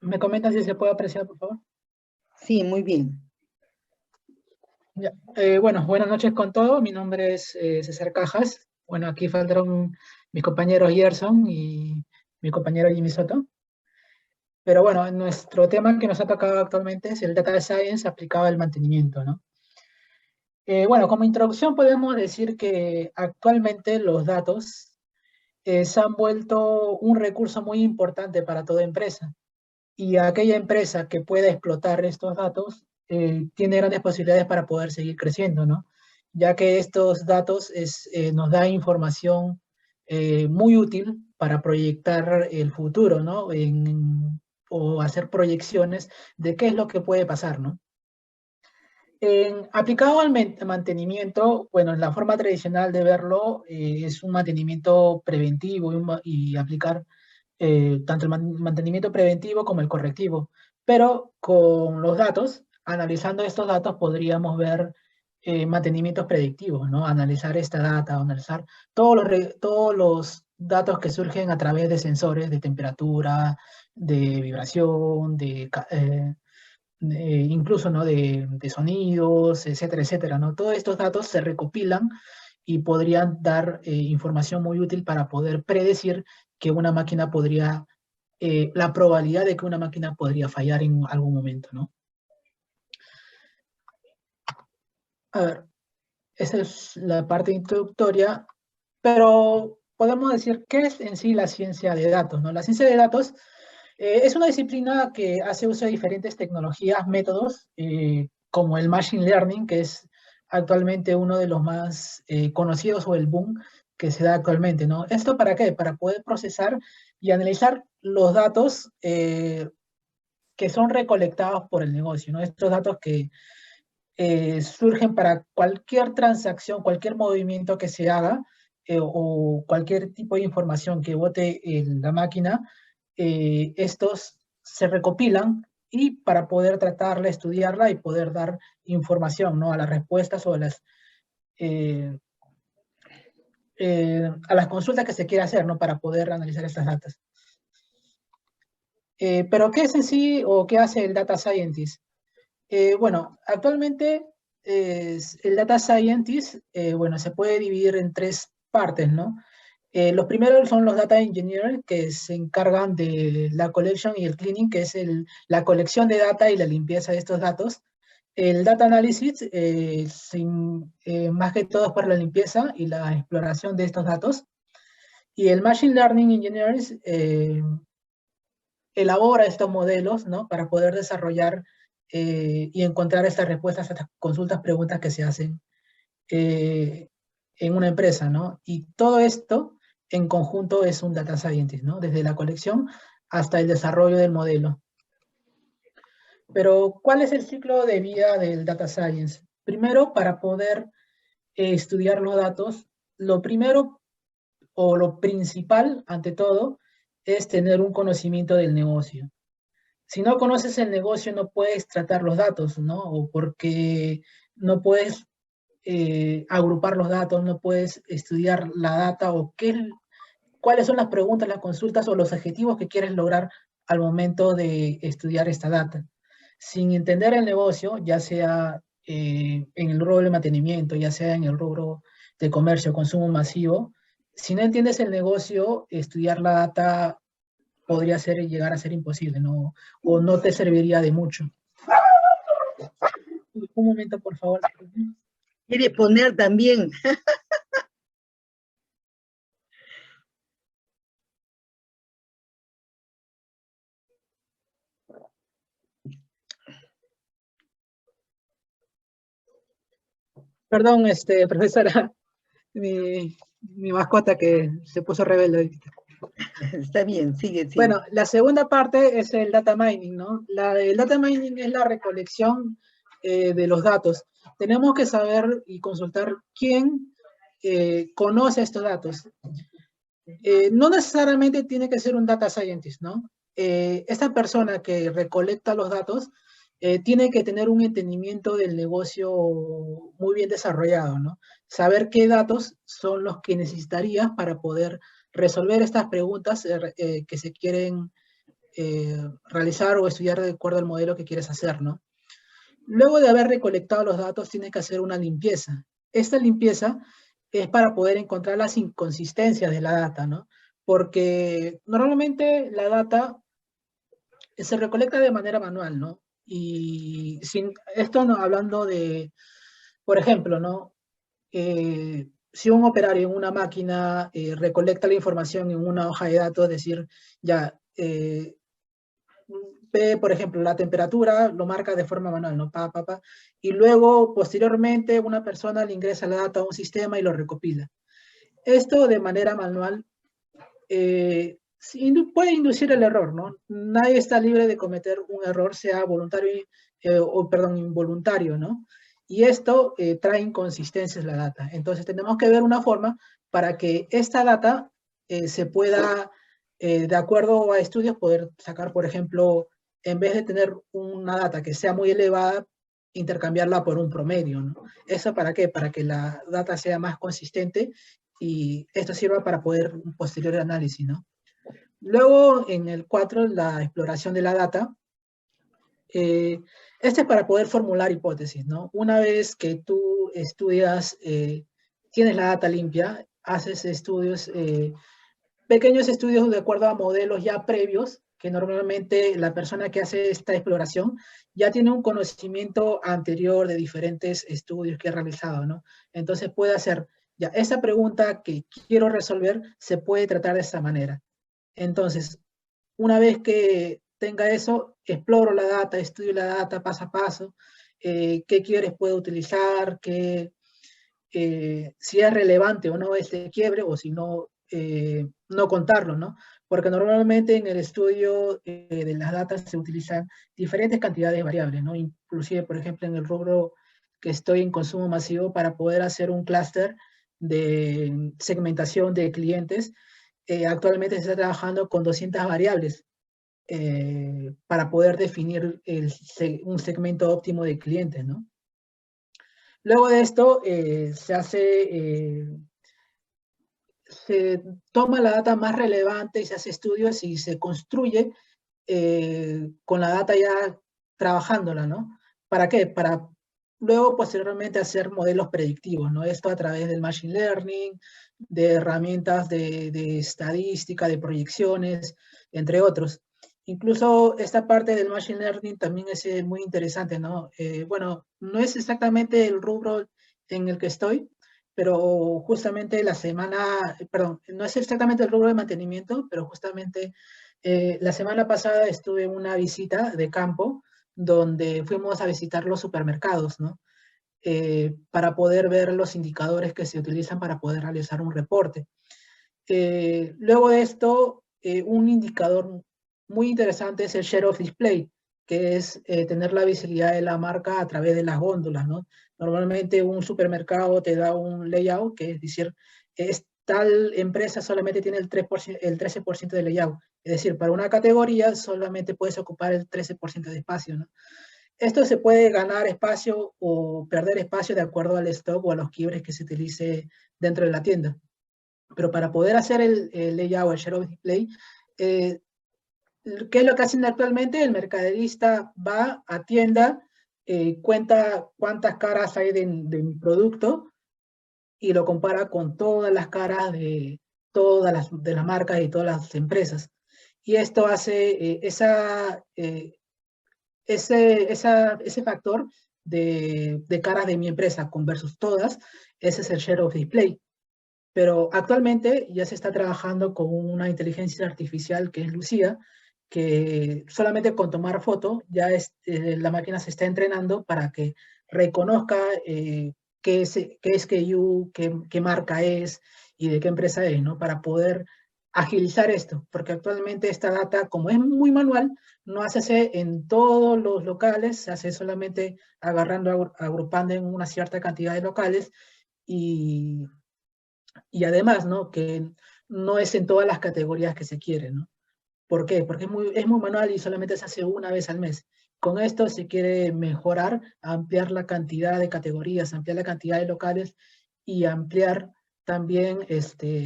¿Me comentan si se puede apreciar, por favor? Sí, muy bien. Ya. Bueno, buenas noches con todo. Mi nombre es César Cajas. Bueno, aquí faltaron mis compañeros Gerson y mi compañero Jimmy Soto. Pero bueno, nuestro tema que nos ha tocado actualmente es el Data Science aplicado al mantenimiento, ¿no? Bueno, como introducción podemos decir que actualmente los datos se han vuelto un recurso muy importante para toda empresa. Y aquella empresa que pueda explotar estos datos tiene grandes posibilidades para poder seguir creciendo, ¿no? Ya que estos datos nos da información muy útil para proyectar el futuro, ¿no? O hacer proyecciones de qué es lo que puede pasar, ¿no? Aplicado al mantenimiento, bueno, la forma tradicional de verlo es un mantenimiento preventivo y aplicar tanto el mantenimiento preventivo como el correctivo. Pero con los datos, analizando estos datos, podríamos ver mantenimientos predictivos, ¿no? Analizar esta data, analizar todos los datos que surgen a través de sensores de temperatura, de vibración, incluso, ¿no? de sonidos, etcétera, etcétera, ¿no? Todos estos datos se recopilan y podrían dar información muy útil para poder predecir que una máquina podría, la probabilidad de que una máquina podría fallar en algún momento, ¿no? A ver, esa es la parte introductoria, pero podemos decir, ¿qué es en sí la ciencia de datos, no? La ciencia de datos es una disciplina que hace uso de diferentes tecnologías, métodos, como el Machine Learning, que es actualmente uno de los más conocidos o el boom que se da actualmente, ¿no? ¿Esto para qué? Para poder procesar y analizar los datos que son recolectados por el negocio, ¿no? Estos datos que surgen para cualquier transacción, cualquier movimiento que se haga o cualquier tipo de información que bote la máquina, estos se recopilan y para poder tratarla, estudiarla y poder dar información, ¿no? A las respuestas o eh, a las consultas que se quiera hacer, ¿no? Para poder analizar estas datas. Pero ¿qué es en sí o qué hace el Data Scientist? Bueno, actualmente el Data Scientist, bueno, se puede dividir en tres partes, ¿no? Los primeros son los Data Engineers, que se encargan de la collection y el cleaning, que es la colección de data y la limpieza de estos datos. El Data Analysis, más que todo es para la limpieza y la exploración de estos datos. Y el Machine Learning Engineers elabora estos modelos, ¿no? Para poder desarrollar y encontrar estas respuestas a estas consultas, preguntas que se hacen en una empresa, ¿no? Y todo esto en conjunto es un data scientist, ¿no? Desde la colección hasta el desarrollo del modelo. Pero, ¿cuál es el ciclo de vida del data science? Primero, para poder estudiar los datos, lo primero o lo principal, ante todo, es tener un conocimiento del negocio. Si no conoces el negocio, no puedes tratar los datos, ¿no? O porque no puedes agrupar los datos, no puedes estudiar la data o cuáles son las preguntas, las consultas o los objetivos que quieres lograr al momento de estudiar esta data. Sin entender el negocio, ya sea en el rubro de mantenimiento, ya sea en el rubro de comercio, consumo masivo, si no entiendes el negocio, estudiar la data podría llegar a ser imposible, ¿no? O no te serviría de mucho. Un momento, por favor. Quiere poner también. Perdón, profesora, mi mascota que se puso rebelde. Está bien, sigue, sigue. Bueno, la segunda parte es el data mining, ¿no? El data mining es la recolección de los datos. Tenemos que saber y consultar quién conoce estos datos. No necesariamente tiene que ser un data scientist, ¿no? Esta persona que recolecta los datos tiene que tener un entendimiento del negocio muy bien desarrollado, ¿no? Saber qué datos son los que necesitarías para poder resolver estas preguntas que se quieren realizar o estudiar de acuerdo al modelo que quieres hacer, ¿no? Luego de haber recolectado los datos, tienes que hacer una limpieza. Esta limpieza es para poder encontrar las inconsistencias de la data, ¿no? Porque normalmente la data se recolecta de manera manual, ¿no? Y sin, esto no, hablando de, por ejemplo, ¿no? Si un operario en una máquina recolecta la información en una hoja de datos, es decir, ya ve, por ejemplo, la temperatura, lo marca de forma manual, ¿no? Y luego, posteriormente, una persona le ingresa la data a un sistema y lo recopila. Esto de manera manual puede inducir el error, ¿no? Nadie está libre de cometer un error, sea voluntario o, perdón, involuntario, ¿no? Y esto trae inconsistencias en la data. Entonces tenemos que ver una forma para que esta data se pueda, de acuerdo a estudios, poder sacar, por ejemplo, en vez de tener una data que sea muy elevada, intercambiarla por un promedio, ¿no? ¿Eso para qué? Para que la data sea más consistente y esto sirva para poder un posterior análisis, ¿no? Luego, en el 4, la exploración de la data. Este es para poder formular hipótesis, ¿no? Una vez que tú estudias, tienes la data limpia, haces estudios, pequeños estudios de acuerdo a modelos ya previos, que normalmente la persona que hace esta exploración ya tiene un conocimiento anterior de diferentes estudios que ha realizado, ¿no? Entonces puede hacer, ya, esa pregunta que quiero resolver se puede tratar de esta manera. Entonces, una vez que tenga eso, exploro la data, estudio la data paso a paso, qué quieres puedo utilizar, si es relevante o no este quiebre, o si no, no contarlo, ¿no? Porque normalmente en el estudio de las datas se utilizan diferentes cantidades de variables, ¿no? Inclusive, por ejemplo, en el rubro que estoy en consumo masivo, para poder hacer un clúster de segmentación de clientes, actualmente se está trabajando con 200 variables para poder definir un segmento óptimo de clientes, ¿no? Luego de esto se toma la data más relevante y se hace estudios y se construye con la data ya trabajándola, ¿no? ¿Para qué? Para luego posteriormente hacer modelos predictivos, ¿no? Esto a través del machine learning, de herramientas de estadística, de proyecciones, entre otros. Incluso esta parte del machine learning también es muy interesante, ¿no? Bueno, no es exactamente el rubro en el que estoy, pero justamente la semana, perdón, no es exactamente el rubro de mantenimiento, pero justamente la semana pasada estuve en una visita de campo donde fuimos a visitar los supermercados, ¿no? Para poder ver los indicadores que se utilizan para poder realizar un reporte. Luego de esto, un indicador muy interesante es el Share of Display, que es tener la visibilidad de la marca a través de las góndolas, ¿no? Normalmente un supermercado te da un layout, que es decir, tal empresa solamente tiene el 13% de layout. Es decir, para una categoría solamente puedes ocupar el 13% de espacio, ¿no? Esto se puede ganar espacio o perder espacio de acuerdo al stock o a los quiebres que se utilice dentro de la tienda. Pero para poder hacer el layout, el share of display, ¿qué es lo que hacen actualmente? El mercaderista va a tienda, cuenta cuántas caras hay de mi producto y lo compara con todas las caras de todas las marcas y todas las empresas. Y esto hace ese factor de caras de mi empresa con versus todas, ese es el share of display. Pero actualmente ya se está trabajando con una inteligencia artificial que es Lucía, que solamente con tomar foto ya la máquina se está entrenando para que reconozca qué SKU, qué marca es y de qué empresa es, ¿no? Para poder agilizar esto, porque actualmente esta data, como es muy manual, no hace en todos los locales, se hace solamente agarrando, agrupando en una cierta cantidad de locales y además, ¿no? Que no es en todas las categorías que se quieren, ¿no? ¿Por qué? Porque es muy manual y solamente se hace una vez al mes. Con esto se quiere mejorar, ampliar la cantidad de categorías, ampliar la cantidad de locales y ampliar también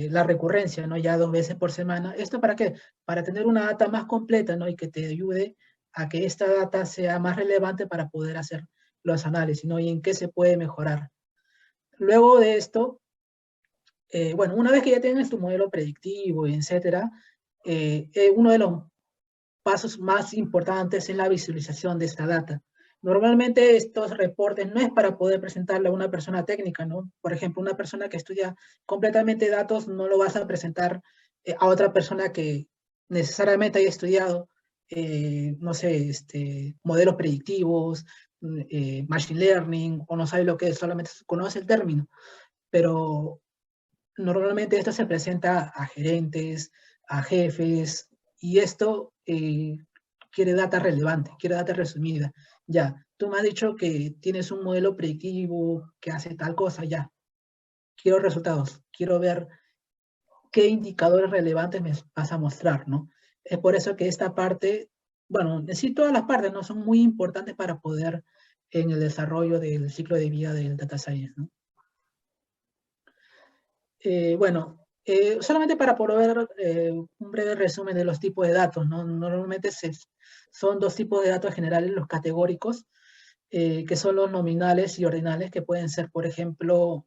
la recurrencia, ¿no? Ya 2 veces por semana. ¿Esto para qué? Para tener una data más completa, ¿no? Y que te ayude a que esta data sea más relevante para poder hacer los análisis, ¿no? Y en qué se puede mejorar. Luego de esto, bueno, una vez que ya tienes tu modelo predictivo, etcétera, uno de los pasos más importantes es la visualización de esta data. Normalmente estos reportes no es para poder presentarle a una persona técnica, ¿no? Por ejemplo, una persona que estudia completamente datos no lo vas a presentar a otra persona que necesariamente haya estudiado, no sé, modelos predictivos, machine learning, o no sabe lo que es, solamente conoce el término. Pero normalmente esto se presenta a gerentes, a jefes, y esto quiere data relevante, quiere data resumida. Ya, tú me has dicho que tienes un modelo predictivo que hace tal cosa, ya. Quiero resultados, quiero ver qué indicadores relevantes me vas a mostrar, ¿no? Es por eso que esta parte, bueno, sí, todas las partes, ¿no? Son muy importantes para poder en el desarrollo del ciclo de vida del data science, ¿no? Bueno, solamente para poder un breve resumen de los tipos de datos, ¿no? Normalmente son 2 tipos de datos generales, los categóricos, que son los nominales y ordinales, que pueden ser, por ejemplo,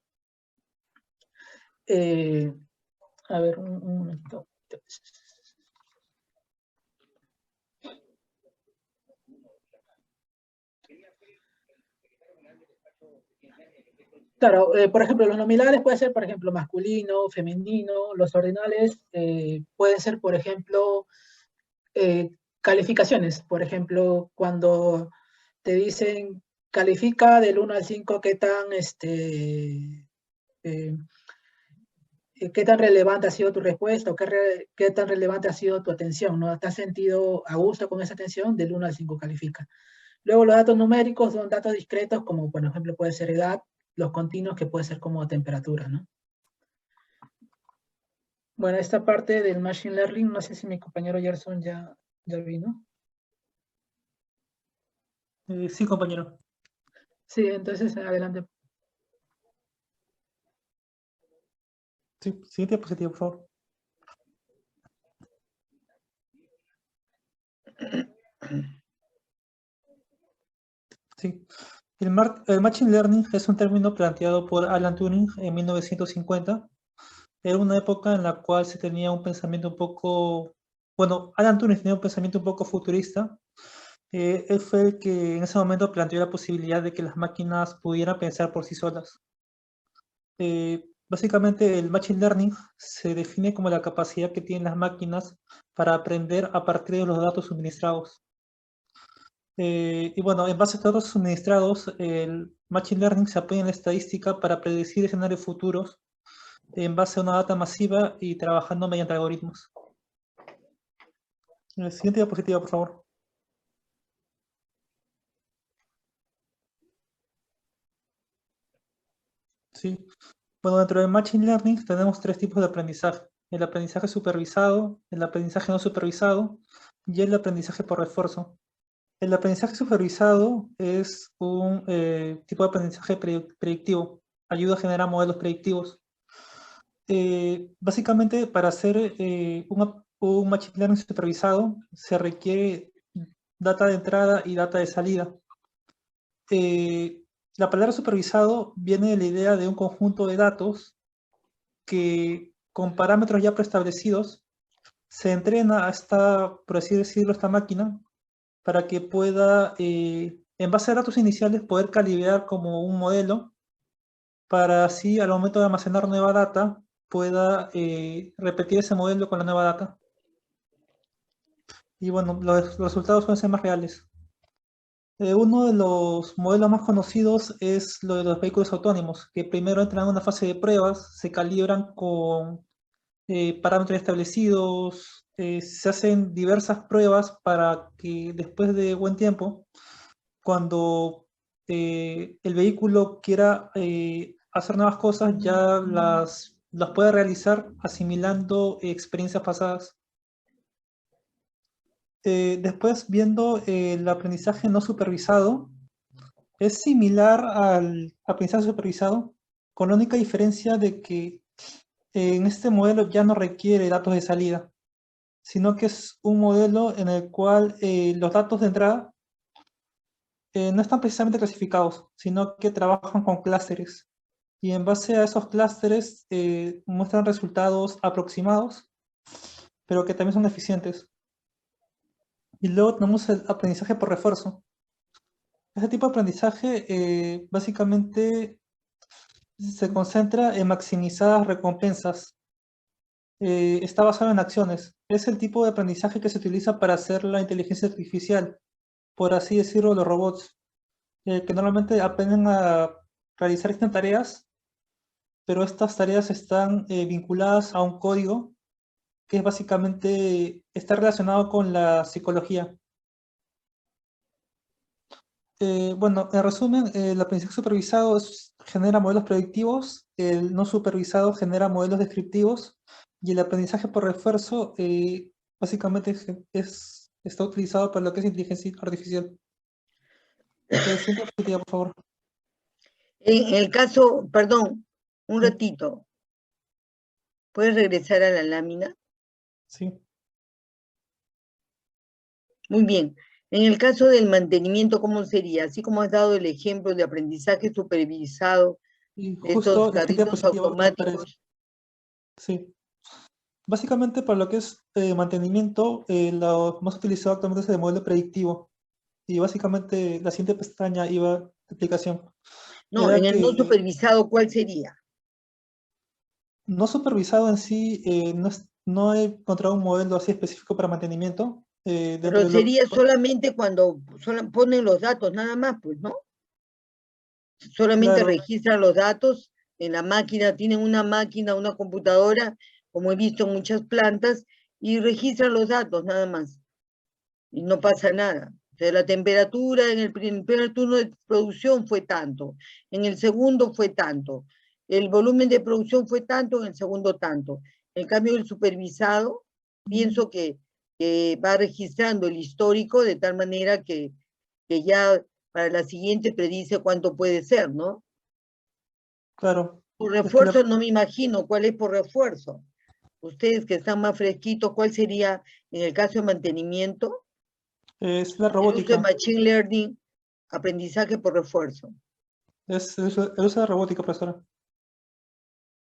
eh, a ver, un momento. Claro, por ejemplo, los nominales pueden ser, por ejemplo, masculino, femenino, los ordinales pueden ser, por ejemplo, calificaciones. Por ejemplo, cuando te dicen califica del 1 al 5 eh, qué tan relevante ha sido tu respuesta o qué tan relevante ha sido tu atención, ¿no? ¿Te has sentido a gusto con esa atención? Del 1 al 5 califica. Luego los datos numéricos son datos discretos, como por ejemplo puede ser edad, los continuos que puede ser como temperatura, ¿no? Bueno, esta parte del Machine Learning, no sé si mi compañero Gerson ya vino. Sí, compañero. Sí, entonces adelante. Sí, siguiente diapositiva, por favor. Sí. El Machine Learning es un término planteado por Alan Turing en 1950. Era una época en la cual se tenía un pensamiento un poco... Bueno, Alan Turing tenía un pensamiento un poco futurista. Él fue el que en ese momento planteó la posibilidad de que las máquinas pudieran pensar por sí solas. Básicamente el Machine Learning se define como la capacidad que tienen las máquinas para aprender a partir de los datos suministrados. Y bueno, en base a estos datos suministrados, el Machine Learning se apoya en la estadística para predecir escenarios futuros en base a una data masiva y trabajando mediante algoritmos. Siguiente diapositiva, por favor. Sí. Bueno, dentro del Machine Learning tenemos 3 tipos de aprendizaje. El aprendizaje supervisado, el aprendizaje no supervisado y el aprendizaje por refuerzo. El aprendizaje supervisado es un tipo de aprendizaje predictivo. Ayuda a generar modelos predictivos. Básicamente, para hacer un Machine Learning supervisado, se requiere data de entrada y data de salida. La palabra supervisado viene de la idea de un conjunto de datos que, con parámetros ya preestablecidos, se entrena a esta, por así decirlo, esta máquina para que pueda, en base a datos iniciales, poder calibrar como un modelo para así, al momento de almacenar nueva data, pueda repetir ese modelo con la nueva data. Y bueno, los resultados pueden ser más reales. Uno de los modelos más conocidos es lo de los vehículos autónomos, que primero entran en una fase de pruebas, se calibran con parámetros establecidos, se hacen diversas pruebas para que después de buen tiempo, cuando el vehículo quiera hacer nuevas cosas, ya las puede realizar asimilando experiencias pasadas. Después, viendo el aprendizaje no supervisado, es similar al aprendizaje supervisado, con la única diferencia de que en este modelo ya no requiere datos de salida, sino que es un modelo en el cual los datos de entrada no están precisamente clasificados, sino que trabajan con clústeres. Y en base a esos clústeres muestran resultados aproximados, pero que también son eficientes. Y luego tenemos el aprendizaje por refuerzo. Este tipo de aprendizaje básicamente se concentra en maximizadas recompensas. Está basado en acciones. Es el tipo de aprendizaje que se utiliza para hacer la inteligencia artificial, por así decirlo, los robots, que normalmente aprenden a realizar estas tareas, pero estas tareas están vinculadas a un código que es básicamente está relacionado con la psicología. Bueno, en resumen, el aprendizaje supervisado genera modelos predictivos, el no supervisado genera modelos descriptivos, y el aprendizaje por refuerzo básicamente está utilizado para lo que es inteligencia artificial. Siguiente diapositiva, por favor. En el caso, perdón, un Sí. ratito. ¿Puedes regresar a la lámina? Sí. Muy bien. En el caso del mantenimiento, ¿cómo sería? Así como has dado el ejemplo de aprendizaje supervisado, Y de estos justo en la siguiente carritos diapositiva aparece. automáticos. Sí. Básicamente para lo que es mantenimiento, lo más utilizado actualmente es el modelo predictivo. Y básicamente la siguiente pestaña iba de explicación. No, Era en el no que supervisado, ¿cuál sería? no supervisado en sí, no he encontrado un modelo así específico para mantenimiento. Dentro Pero de lo sería solamente cuando ponen los datos, nada más, pues, ¿no? Solamente claro, registran los datos en la máquina, tienen una máquina, una computadora, como he visto en muchas plantas, y registran los datos, nada más. Y no pasa nada. O sea, la temperatura en el primer turno de producción fue tanto, en el segundo fue tanto, el volumen de producción fue tanto, en el segundo tanto. En cambio, el supervisado, pienso que va registrando el histórico de tal manera que ya para la siguiente predice cuánto puede ser, ¿no? claro. Por Es que refuerzo no me imagino cuál es por refuerzo. Ustedes que están más fresquitos, ¿cuál sería en el caso de mantenimiento? es la El uso de robótica. Machine Learning, aprendizaje por refuerzo. El uso de robótica, profesora.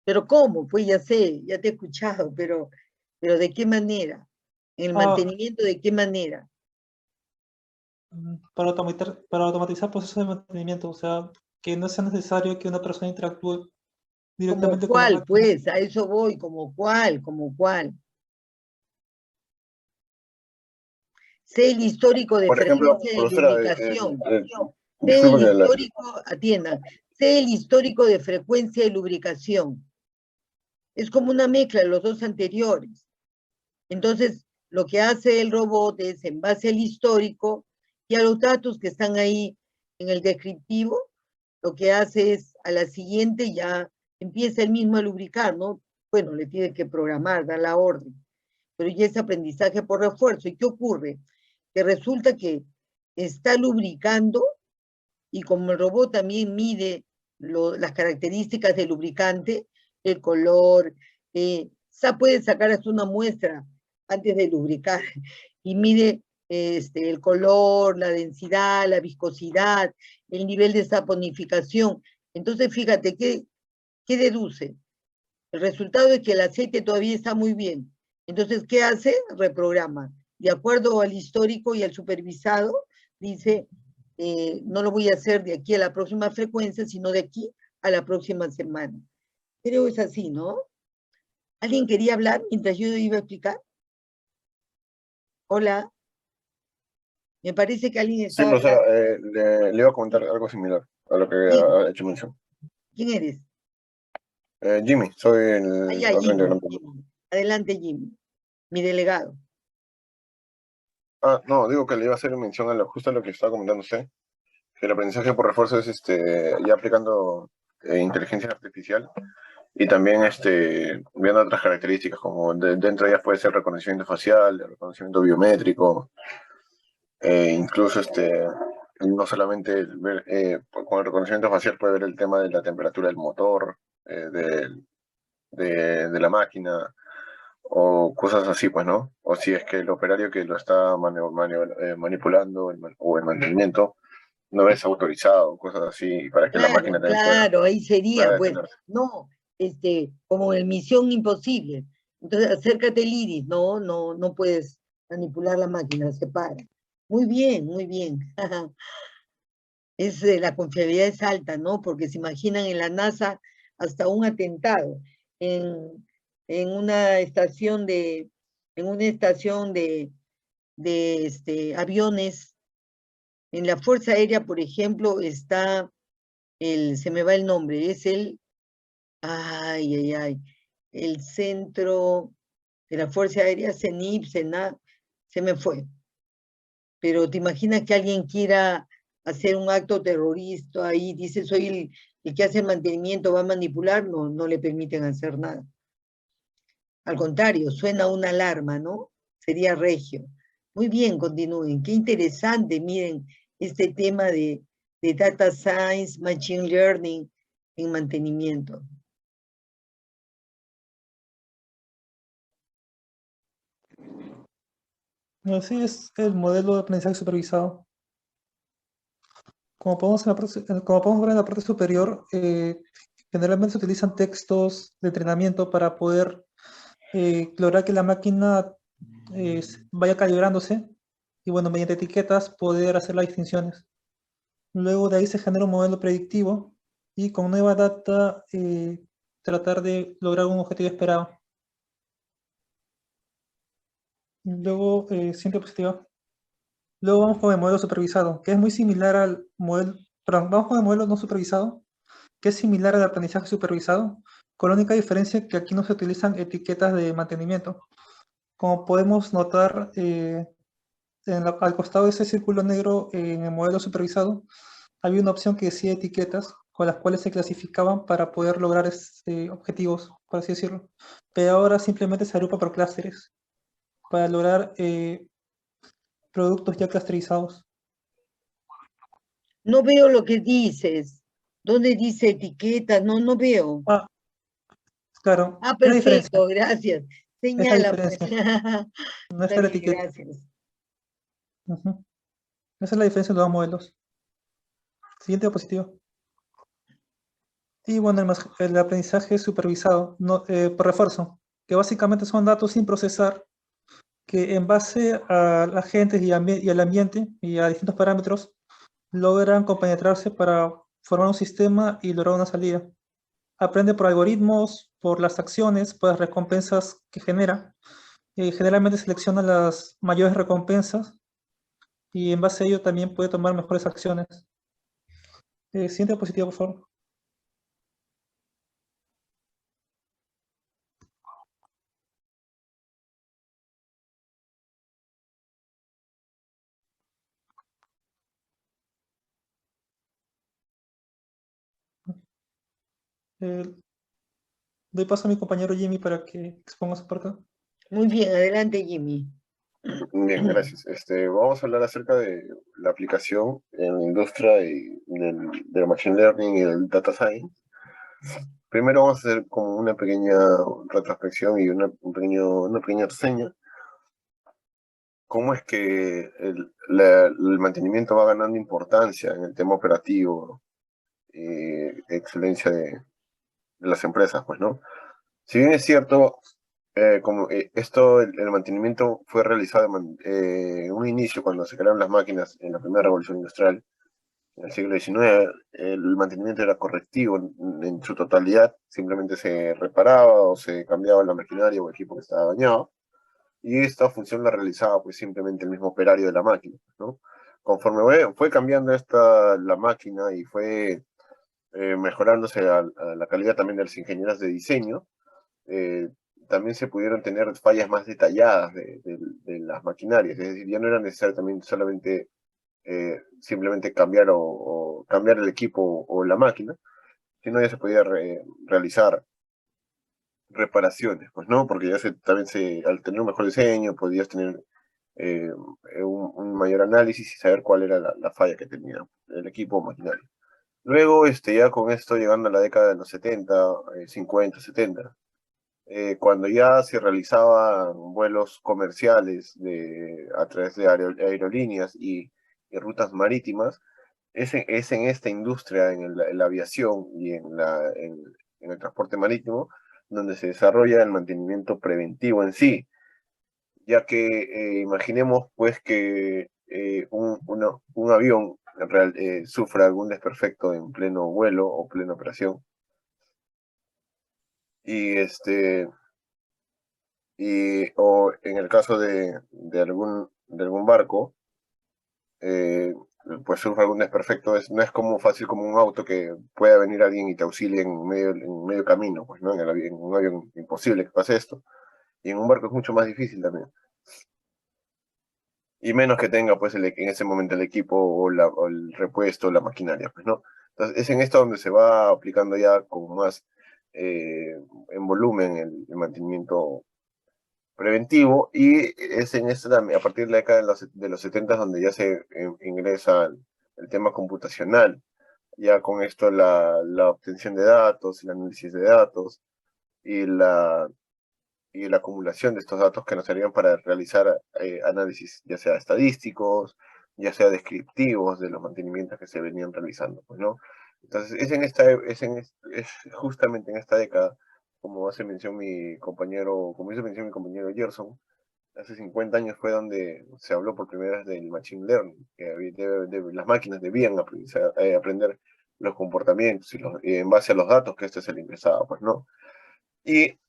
Pero ¿cómo? Pues ya sé, ya te he escuchado, pero ¿de qué manera? En el Ah, mantenimiento, ¿de qué manera? para automatizar procesos de mantenimiento, o sea, que no sea necesario que una persona interactúe ¿Como directamente con la cuál? máquina. Pues a eso voy, ¿como cuál? ¿Como cuál? Sé el histórico de Por ejemplo, frecuencia de profesora, lubricación. Sé el disculpe que histórico, atiendan, sé el histórico de frecuencia de lubricación. Es como una mezcla de los dos anteriores. Entonces, lo que hace el robot es, en base al histórico y a los datos que están ahí en el descriptivo, lo que hace es, a la siguiente ya empieza él mismo a lubricar, ¿no? Bueno, le tiene que programar, dar la orden, pero ya es aprendizaje por refuerzo. ¿Y qué ocurre? Que resulta que está lubricando y como el robot también mide las características del lubricante, el color, puede sacar hasta una muestra antes de lubricar y mide el color, la densidad, la viscosidad, el nivel de saponificación. Entonces, fíjate, ¿qué deduce? El resultado es que el aceite todavía está muy bien. Entonces, ¿qué hace? Reprograma. De acuerdo al histórico y al supervisado, dice, no lo voy a hacer de aquí a la próxima frecuencia, sino de aquí a la próxima semana. Creo es así, ¿no? ¿Alguien quería hablar mientras yo iba a explicar? Hola. Me parece que alguien sí, estaba profesora, hablando. le iba a comentar algo similar a lo que ¿Quién? ha hecho mención. ¿Quién eres? Jimmy, soy el Allá, otro Jimmy. integrante. Adelante, Jimmy, mi delegado. Ah, no, digo que le iba a hacer mención justo a lo que estaba comentando usted, que el aprendizaje por refuerzo es ya aplicando inteligencia artificial y también viendo otras características, como dentro de ellas puede ser reconocimiento facial, reconocimiento biométrico, incluso no solamente con el reconocimiento facial puede ver el tema de la temperatura del motor, de la máquina, o cosas así, pues, ¿no? O si es que el operario que lo está manipulando o el mantenimiento no es autorizado, cosas así, para que la máquina Claro, también pueda, claro, ahí sería, pueda pues, detenerse. no, como en Misión Imposible. Entonces, acércate al iris, no, no, no puedes manipular la máquina, se para. Muy bien, muy bien. La confiabilidad es alta, ¿no? Porque se imaginan en la NASA hasta un atentado en, en una estación de, en una estación de aviones. En la Fuerza Aérea, por ejemplo, está se me va el nombre, es ay, ay, ay, el centro de la Fuerza Aérea, CENIP, SENA, se me fue. Pero te imaginas que alguien quiera hacer un acto terrorista ahí, dice, soy el que hace el mantenimiento, va a manipular, no, no le permiten hacer nada. Al contrario, suena una alarma, ¿no? Sería regio. Muy bien, continúen. Qué interesante, miren, este tema de data science, machine learning en mantenimiento. Así es el modelo de aprendizaje supervisado. Como podemos, como podemos ver en la parte superior, generalmente se utilizan textos de entrenamiento para poder lograr que la máquina vaya calibrándose y, bueno, mediante etiquetas poder hacer las distinciones. Luego de ahí se genera un modelo predictivo y con nueva data tratar de lograr un objetivo esperado. Luego, siguiente diapositiva. Luego vamos con el modelo supervisado, que es muy similar al modelo, perdón, vamos con el modelo no supervisado, que es similar al aprendizaje supervisado, con la única diferencia que aquí no se utilizan etiquetas de mantenimiento. Como podemos notar, al costado de ese círculo negro en el modelo supervisado, había una opción que decía etiquetas con las cuales se clasificaban para poder lograr objetivos, por así decirlo. Pero ahora simplemente se agrupa por clústeres para lograr productos ya clusterizados. No veo lo que dices. ¿Dónde dice etiqueta? No, no veo. Ah, claro, Ah, es la diferencia, perfecto, gracias. es la Señala, pues. diferencia, no Está está la bien, etiqueta. gracias. Ujú. Esa es la diferencia de los dos modelos. Siguiente diapositiva. Y bueno, el aprendizaje supervisado, por refuerzo, que básicamente son datos sin procesar, que en base a la gente y al ambiente y a distintos parámetros, logran compenetrarse para formar un sistema y lograr una salida. Aprende por algoritmos, por las acciones, por las recompensas que genera. Generalmente selecciona las mayores recompensas y en base a ello también puede tomar mejores acciones. Siguiente diapositiva, por favor. Eh, Doy paso a mi compañero Jimmy para que exponga su parte. Muy bien, adelante, Jimmy. Bien, gracias. Vamos a hablar acerca de la aplicación en la industria del Machine Learning y del Data Science. Primero vamos a hacer como una pequeña retrospección y una pequeña reseña. Cómo es que el mantenimiento va ganando importancia en el tema operativo y excelencia de las empresas, pues, ¿no? Si bien es cierto, el mantenimiento fue realizado en un inicio cuando se crearon las máquinas en la primera revolución industrial, en el siglo XIX, el mantenimiento era correctivo en su totalidad, simplemente se reparaba o se cambiaba la maquinaria o equipo que estaba dañado, y esta función la realizaba pues simplemente el mismo operario de la máquina, ¿no? Conforme fue cambiando la máquina y fue mejorándose a la calidad también de los ingenieros de diseño, eh, también se pudieron tener fallas más detalladas de las maquinarias, es decir, ya no era necesario también solamente simplemente cambiar o cambiar el equipo o la máquina, sino ya se podía realizar reparaciones, pues no, porque al tener un mejor diseño podías tener un mayor análisis y saber cuál era la falla que tenía el equipo maquinario. Luego, ya con esto, llegando a la década de los 70, 50, 70, cuando ya se realizaban vuelos comerciales a través de aerolíneas y rutas marítimas, es en esta industria, en la aviación y en el transporte marítimo, donde se desarrolla el mantenimiento preventivo en sí, ya que imaginemos pues que un avión sufra algún desperfecto en pleno vuelo o plena operación, y o en el caso de algún barco, eh, pues sufre algún desperfecto, no es como fácil como un auto que pueda venir alguien y te auxilie en medio camino, pues, ¿no? En un avión imposible que pase esto, y en un barco es mucho más difícil también. Y menos que tenga, pues, en ese momento el equipo o el repuesto, la maquinaria, pues, ¿no? Entonces, es en esto donde se va aplicando ya con más en volumen el mantenimiento preventivo, y es en esta, a partir de la década de los 70 donde ya se ingresa el tema computacional, ya con esto la obtención de datos, el análisis de datos y la acumulación de estos datos que nos servían para realizar análisis, ya sea estadísticos, ya sea descriptivos de los mantenimientos que se venían realizando, pues, ¿no? Entonces, es justamente en esta década, como hizo mención mi compañero Gerson, hace 50 años fue donde se habló por primera vez del machine learning, que las máquinas debían aprender los comportamientos y en base a los datos que se le ingresaba, pues, ¿no? Y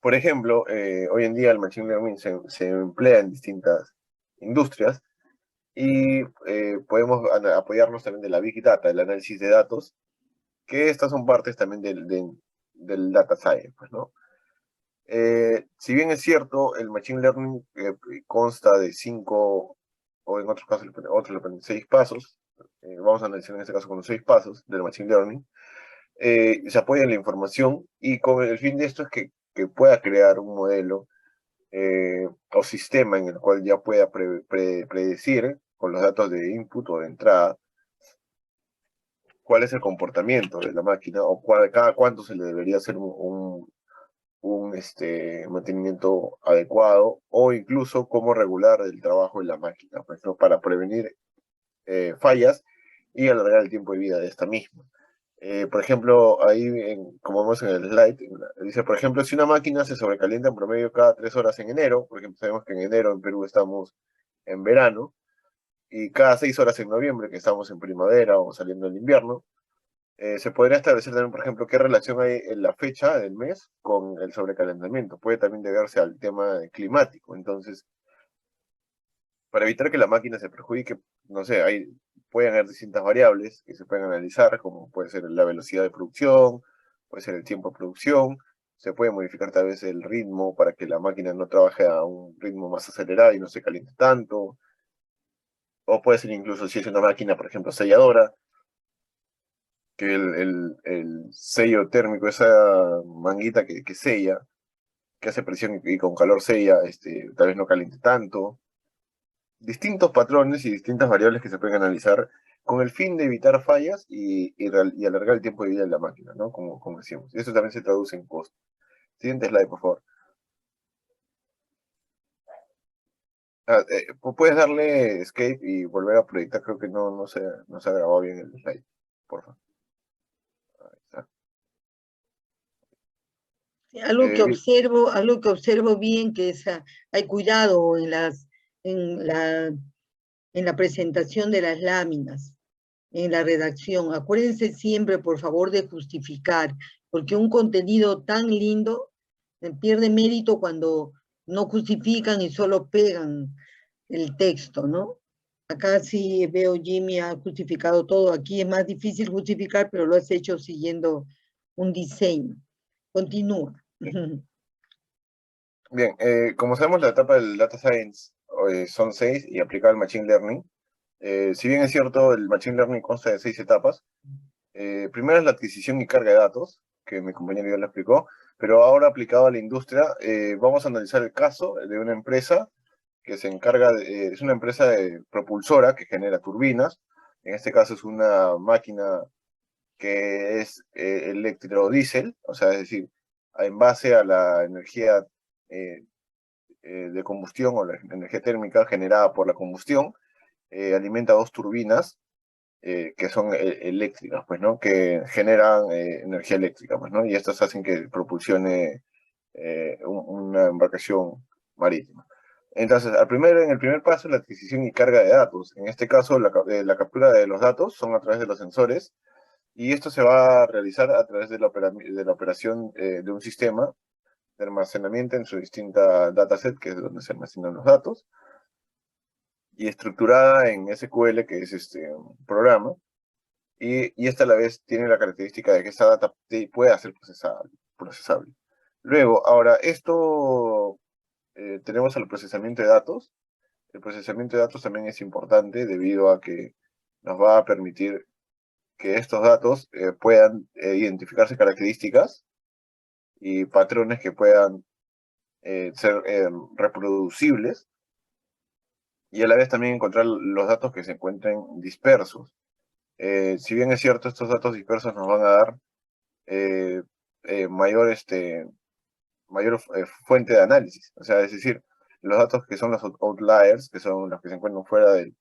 por ejemplo, hoy en día el Machine Learning se emplea en distintas industrias, y podemos apoyarnos también de la Big Data, el análisis de datos, que estas son partes también del Data Science, pues, ¿no? Si bien es cierto, el Machine Learning consta de 5, o en otros casos, otros le ponen 6 pasos, vamos a analizar en este caso con los 6 pasos del Machine Learning. Se apoya en la información, y con el fin de esto es que pueda crear un modelo o sistema en el cual ya pueda predecir con los datos de input o de entrada cuál es el comportamiento de la máquina, o cada cuánto se le debería hacer un mantenimiento adecuado, o incluso cómo regular el trabajo de la máquina, pues, ¿no? Para prevenir fallas y alargar el tiempo de vida de esta misma. Por ejemplo, ahí, como vemos en el slide, dice, por ejemplo, si una máquina se sobrecalienta en promedio cada 3 horas en enero, por ejemplo, sabemos que en enero en Perú estamos en verano, y cada 6 horas en noviembre, que estamos en primavera o saliendo del invierno, se podría establecer también, por ejemplo, qué relación hay en la fecha del mes con el sobrecalentamiento. Puede también deberse al tema climático. Entonces, para evitar que la máquina se perjudique, no sé, pueden haber distintas variables que se pueden analizar, como puede ser la velocidad de producción, puede ser el tiempo de producción, se puede modificar tal vez el ritmo para que la máquina no trabaje a un ritmo más acelerado y no se caliente tanto, o puede ser incluso si es una máquina, por ejemplo, selladora, que el sello térmico, esa manguita que sella, que hace presión y con calor sella, tal vez no caliente tanto. Distintos patrones y distintas variables que se pueden analizar con el fin de evitar fallas y alargar el tiempo de vida de la máquina, ¿no? Como decíamos. Y eso también se traduce en costo. Siguiente slide, por favor. Puedes darle escape y volver a proyectar. Creo que no se ha grabado bien el slide, por favor. Ahí está. Algo que observo bien, que es, hay cuidado en la presentación de las láminas, en la redacción. Acuérdense siempre, por favor, de justificar, porque un contenido tan lindo pierde mérito cuando no justifican y solo pegan el texto, ¿no? Acá sí veo Jimmy ha justificado todo. Aquí es más difícil justificar, pero lo has hecho siguiendo un diseño. Continúa. Bien, como sabemos, la etapa del Data Science son 6 y aplica el Machine Learning. Si bien es cierto, el Machine Learning consta de 6 etapas. Primero es la adquisición y carga de datos, que mi compañero ya lo explicó, pero ahora aplicado a la industria, vamos a analizar el caso de una empresa que se encarga es una empresa propulsora que genera turbinas. En este caso es una máquina que es electrodiesel, o sea, es decir, en base a la energía de combustión o la energía térmica generada por la combustión, alimenta dos turbinas que son eléctricas, pues, ¿no? Que generan energía eléctrica, pues, ¿no? Y estas hacen que propulsione una embarcación marítima. Entonces, en el primer paso, la adquisición y carga de datos. En este caso, la captura de los datos son a través de los sensores, y esto se va a realizar a través de la operación de un sistema de almacenamiento en su distinta dataset, que es donde se almacenan los datos, y estructurada en SQL, que es un programa, y esta a la vez tiene la característica de que esa data pueda ser procesable. Luego, ahora, tenemos el procesamiento de datos. El procesamiento de datos también es importante debido a que nos va a permitir que estos datos puedan identificarse características y patrones que puedan ser reproducibles, y a la vez también encontrar los datos que se encuentren dispersos. Si bien es cierto, estos datos dispersos nos van a dar mayor fuente de análisis. O sea, es decir, los datos que son los outliers, que son los que se encuentran fuera del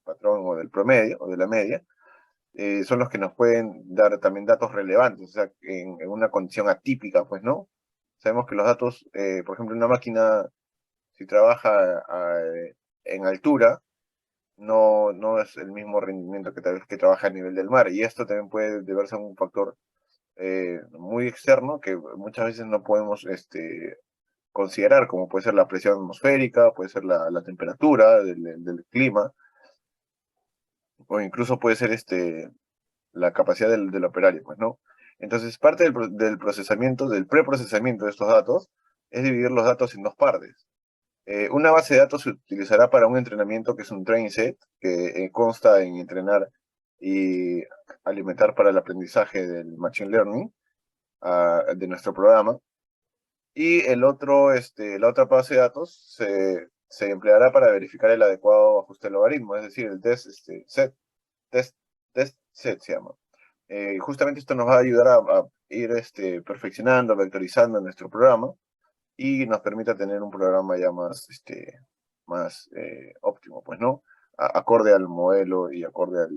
patrón o del promedio o de la media, son los que nos pueden dar también datos relevantes, o sea, en una condición atípica, pues, ¿no? Sabemos que los datos, por ejemplo, una máquina, si trabaja en altura, no es el mismo rendimiento que tal vez que trabaja a nivel del mar, y esto también puede deberse a un factor muy externo que muchas veces no podemos considerar, como puede ser la presión atmosférica, puede ser la temperatura del clima, o incluso puede ser la capacidad del operario, pues, ¿no? Entonces, parte del procesamiento, del preprocesamiento de estos datos, es dividir los datos en dos partes. Una base de datos se utilizará para un entrenamiento que es un train set, que consta en entrenar y alimentar para el aprendizaje del machine learning de nuestro programa. Y la otra base de datos se empleará para verificar el adecuado ajuste del logaritmo, es decir, el test set se llama. Justamente esto nos va a ayudar a ir perfeccionando, vectorizando nuestro programa, y nos permita tener un programa ya más óptimo, pues, ¿no? Acorde al modelo y acorde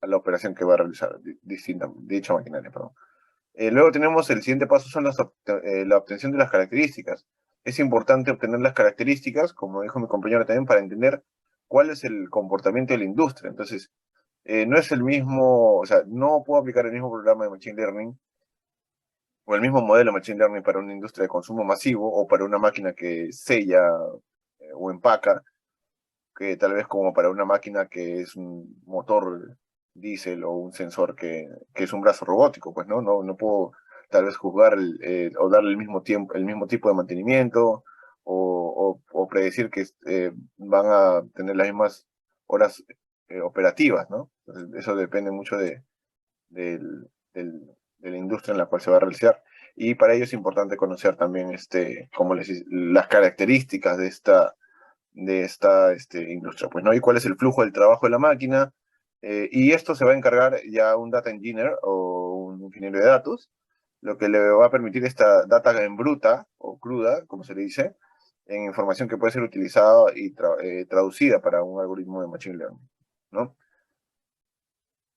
a la operación que va a realizar dicha maquinaria, perdón. Luego tenemos el siguiente paso, son la obtención de las características. Es importante obtener las características, como dijo mi compañero también, para entender cuál es el comportamiento de la industria. Entonces, no es el mismo, o sea, no puedo aplicar el mismo programa de Machine Learning o el mismo modelo de Machine Learning para una industria de consumo masivo o para una máquina que sella o empaca, que tal vez como para una máquina que es un motor diésel o un sensor que es un brazo robótico, pues no puedo tal vez juzgar o darle el mismo tipo de mantenimiento o predecir que van a tener las mismas horas operativas, ¿no? Entonces, eso depende mucho del- de la industria en la cual se va a realizar. Y para ello es importante conocer también las características de esta industria, pues, ¿no? Y cuál es el flujo del trabajo de la máquina. Y esto se va a encargar ya un data engineer o un ingeniero de datos, lo que le va a permitir esta data en bruta o cruda, como se le dice, en información que puede ser utilizada y traducida para un algoritmo de machine learning, ¿no?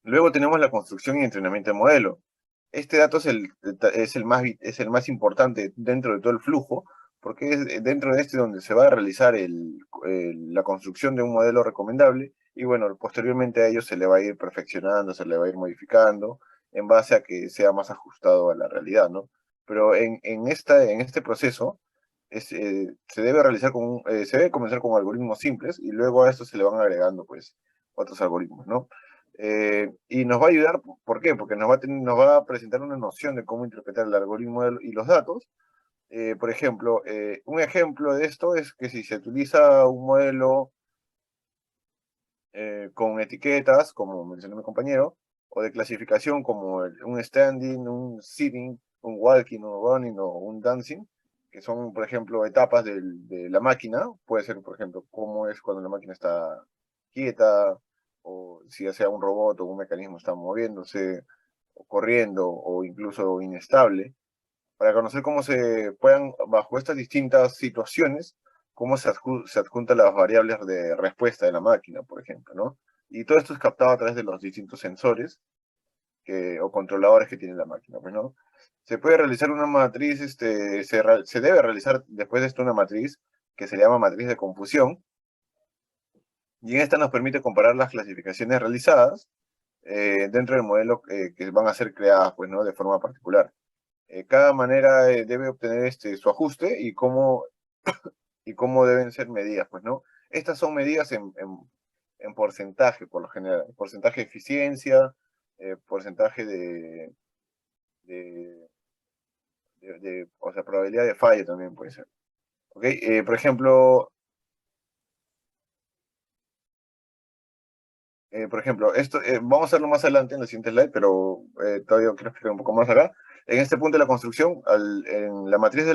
Luego tenemos la construcción y entrenamiento de modelo. Este dato es el más importante dentro de todo el flujo, porque es dentro de donde se va a realizar la construcción de un modelo recomendable, y bueno, posteriormente a ello se le va a ir perfeccionando, se le va a ir modificando en base a que sea más ajustado a la realidad, ¿no? Pero en este proceso se debe realizar se debe comenzar con algoritmos simples, y luego a esto se le van agregando pues otros algoritmos, ¿no? Y nos va a ayudar, ¿por qué? Porque nos va a presentar una noción de cómo interpretar el algoritmo y los datos. Por ejemplo, un ejemplo de esto es que si se utiliza un modelo con etiquetas, como mencionó mi compañero, o de clasificación como un standing, un sitting, un walking, un running o un dancing, que son, por ejemplo, etapas de la máquina. Puede ser, por ejemplo, cómo es cuando la máquina está quieta, o si ya sea un robot o un mecanismo está moviéndose, o corriendo, o incluso inestable, para conocer cómo se puedan, bajo estas distintas situaciones, cómo se adjuntan las variables de respuesta de la máquina, por ejemplo, ¿no? Y todo esto es captado a través de los distintos sensores o controladores que tiene la máquina, pues, ¿no? Se puede realizar una matriz, se debe realizar después de esto una matriz que se llama matriz de confusión, y en esta nos permite comparar las clasificaciones realizadas dentro del modelo que van a ser creadas, pues, ¿no? De forma particular. Cada manera debe obtener su ajuste y cómo deben ser medidas, pues, ¿no? Estas son medidas en porcentaje, por lo general. Porcentaje de eficiencia, porcentaje de, o sea, probabilidad de fallo también puede ser. ¿Ok? Por ejemplo, esto, vamos a hacerlo más adelante en la siguiente slide, pero todavía quiero explicar un poco más acá. En este punto de la construcción, en la matriz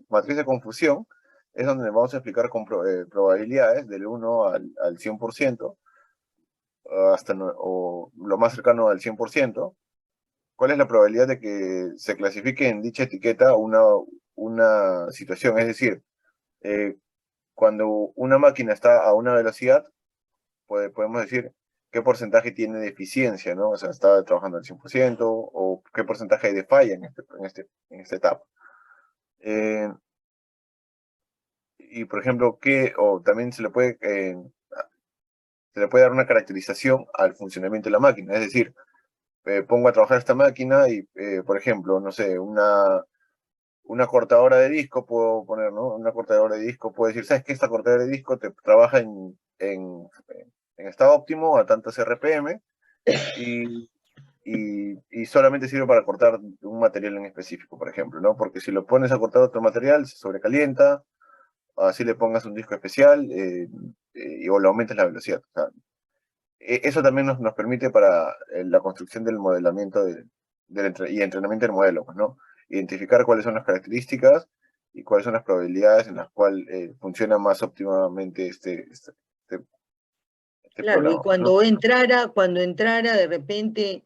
matriz de confusión, es donde vamos a explicar con probabilidades del 1 al 100%, o lo más cercano al 100%. ¿Cuál es la probabilidad de que se clasifique en dicha etiqueta una situación? Es decir, cuando una máquina está a una velocidad, podemos decir qué porcentaje tiene de eficiencia, ¿no? O sea, está trabajando al 100%, o qué porcentaje hay de falla en esta etapa. Y, por ejemplo, o también se le puede dar una caracterización al funcionamiento de la máquina. Es decir, pongo a trabajar esta máquina y, por ejemplo, no sé, una cortadora de disco, puedo poner, ¿no? Una cortadora de disco, puedo decir, ¿sabes qué? Esta cortadora de disco te trabaja en estado óptimo a tantos RPM y solamente sirve para cortar un material en específico, por ejemplo, ¿no? Porque si lo pones a cortar otro material, se sobrecalienta, así le pongas un disco especial o le aumentes la velocidad. O sea, eso también nos permite para la construcción del modelamiento y entrenamiento del modelo, pues, ¿no? Identificar cuáles son las características y cuáles son las probabilidades en las cuales funciona más óptimamente este Claro, y programa, ¿no? cuando entrara de repente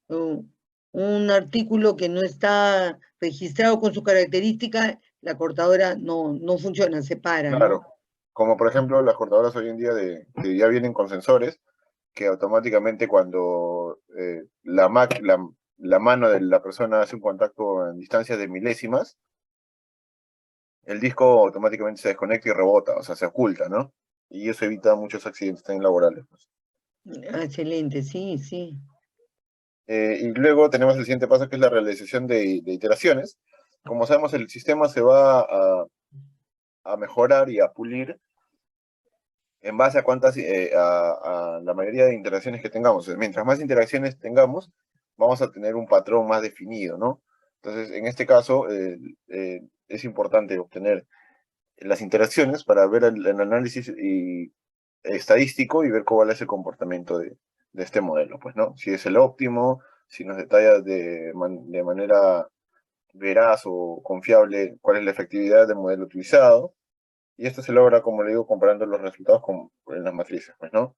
un artículo que no está registrado con su característica, la cortadora no funciona, se para, ¿no? Claro, como por ejemplo las cortadoras hoy en día que ya vienen con sensores, que automáticamente cuando la mano de la persona hace un contacto en distancias de milésimas, el disco automáticamente se desconecta y rebota, o sea, se oculta, ¿no? Y eso evita muchos accidentes también laborales, pues. Excelente, sí, sí. Y luego tenemos el siguiente paso, que es la realización de iteraciones. Como sabemos, el sistema se va a mejorar y a pulir en base a a la mayoría de interacciones que tengamos. Mientras más interacciones tengamos, vamos a tener un patrón más definido, ¿no? Entonces, en este caso, es importante obtener las interacciones para ver el análisis estadístico y ver cuál es el comportamiento de este modelo, pues, ¿no? Si es el óptimo, si nos detalla de manera veraz o confiable cuál es la efectividad del modelo utilizado. Y esto se logra, como le digo, comparando los resultados en las matrices, pues, ¿no?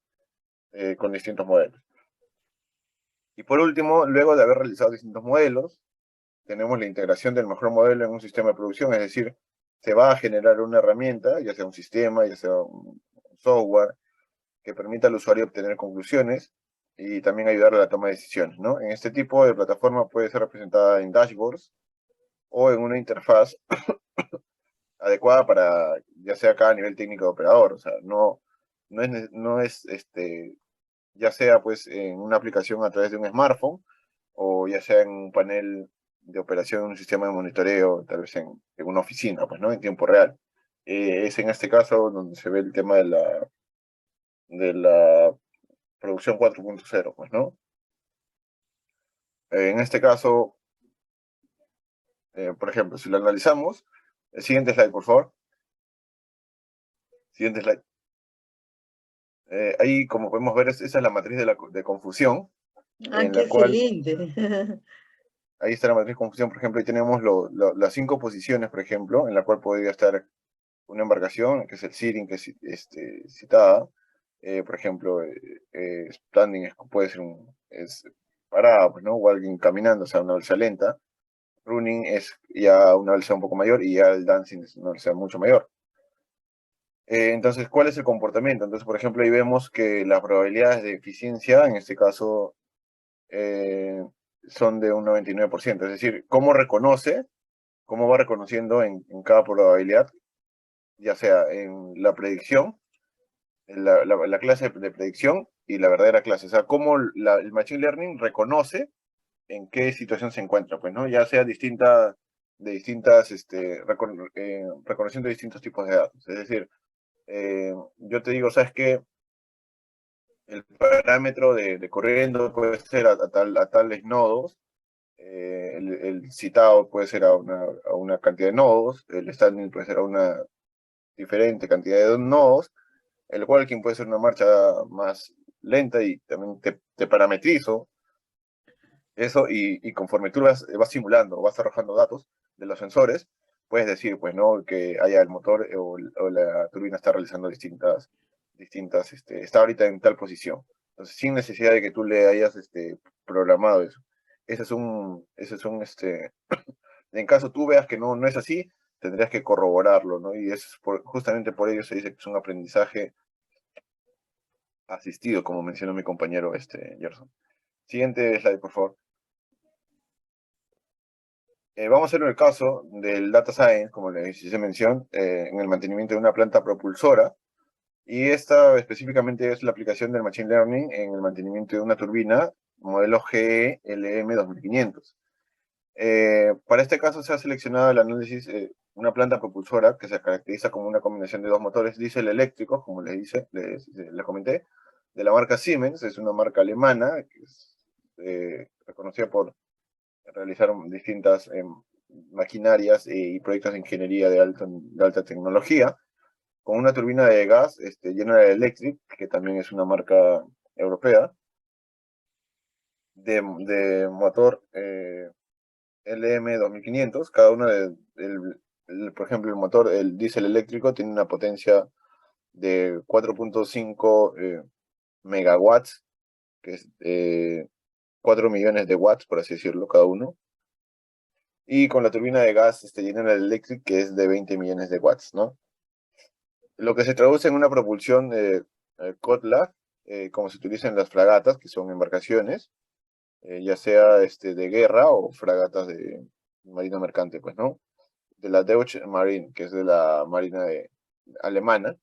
Con distintos modelos. Y por último, luego de haber realizado distintos modelos, tenemos la integración del mejor modelo en un sistema de producción, es decir, se va a generar una herramienta, ya sea un sistema, ya sea un software, que permita al usuario obtener conclusiones y también ayudar a la toma de decisiones, ¿no? En este tipo de plataforma puede ser representada en dashboards o en una interfaz adecuada para, ya sea cada nivel técnico de operador, o sea, no es ya sea pues en una aplicación a través de un smartphone o ya sea en un panel de operación, un sistema de monitoreo, tal vez en una oficina, pues, ¿no? En tiempo real. Es en este caso donde se ve el tema de la producción 4.0, pues, ¿no? En este caso, por ejemplo, si lo analizamos, el siguiente slide, por favor. Siguiente slide. Ahí, como podemos ver, esa es la matriz de confusión, Ah, en qué la cual, excelente. ahí está la matriz de confusión, por ejemplo, ahí tenemos las 5 posiciones, por ejemplo, en la cual podría estar una embarcación, que es el seeding que es citada. Por ejemplo, standing puede ser parada, pues, ¿no? O alguien caminando, o sea, una velocidad lenta. Running es ya una velocidad un poco mayor y ya el dancing es una velocidad mucho mayor. Entonces, ¿cuál es el comportamiento? Entonces, por ejemplo, ahí vemos que las probabilidades de eficiencia, en este caso, son de un 99%. Es decir, cómo va reconociendo en cada probabilidad, ya sea en la predicción, en la clase de predicción y la verdadera clase. O sea, cómo el Machine Learning reconoce en qué situación se encuentra, pues, ¿no? Ya sea reconociendo distintos tipos de datos. Es decir, yo te digo, ¿sabes qué? El parámetro de corriendo puede ser a tales nodos, el citado puede ser a una cantidad de nodos, el standing puede ser a una diferente cantidad de nodos, el walking puede ser una marcha más lenta y también te parametrizo eso y conforme tú vas simulando, vas arrojando datos de los sensores, puedes decir, pues, ¿no? Que haya el motor o la turbina está realizando está ahorita en tal posición. Entonces, sin necesidad de que tú le hayas programado eso. En caso tú veas que no es así, tendrías que corroborarlo, ¿no? Y justamente por ello se dice que es un aprendizaje asistido, como mencionó mi compañero Gerson. Siguiente slide, por favor. Vamos a hacer el caso del data science, como les hice mención, en el mantenimiento de una planta propulsora. Y esta específicamente es la aplicación del Machine Learning en el mantenimiento de una turbina modelo GE LM 2500. Para este caso se ha seleccionado el análisis una planta propulsora que se caracteriza como una combinación de dos motores diésel eléctricos, como les comenté, de la marca Siemens. Es una marca alemana que es reconocida por realizar distintas maquinarias y proyectos de ingeniería de alta tecnología, con una turbina de gas General Electric, que también es una marca europea, de motor LM 2500. Cada uno por ejemplo, el motor, el diésel eléctrico, tiene una potencia de 4.5 megawatts, que es 4 millones de watts, por así decirlo, cada uno. Y con la turbina de gas General Electric, que es de 20 millones de watts, ¿no? Lo que se traduce en una propulsión Kotla, como se utiliza en las fragatas, que son embarcaciones, ya sea de guerra o fragatas de marina mercante, pues, ¿no? De la Deutsche Marine, que es de la marina alemana.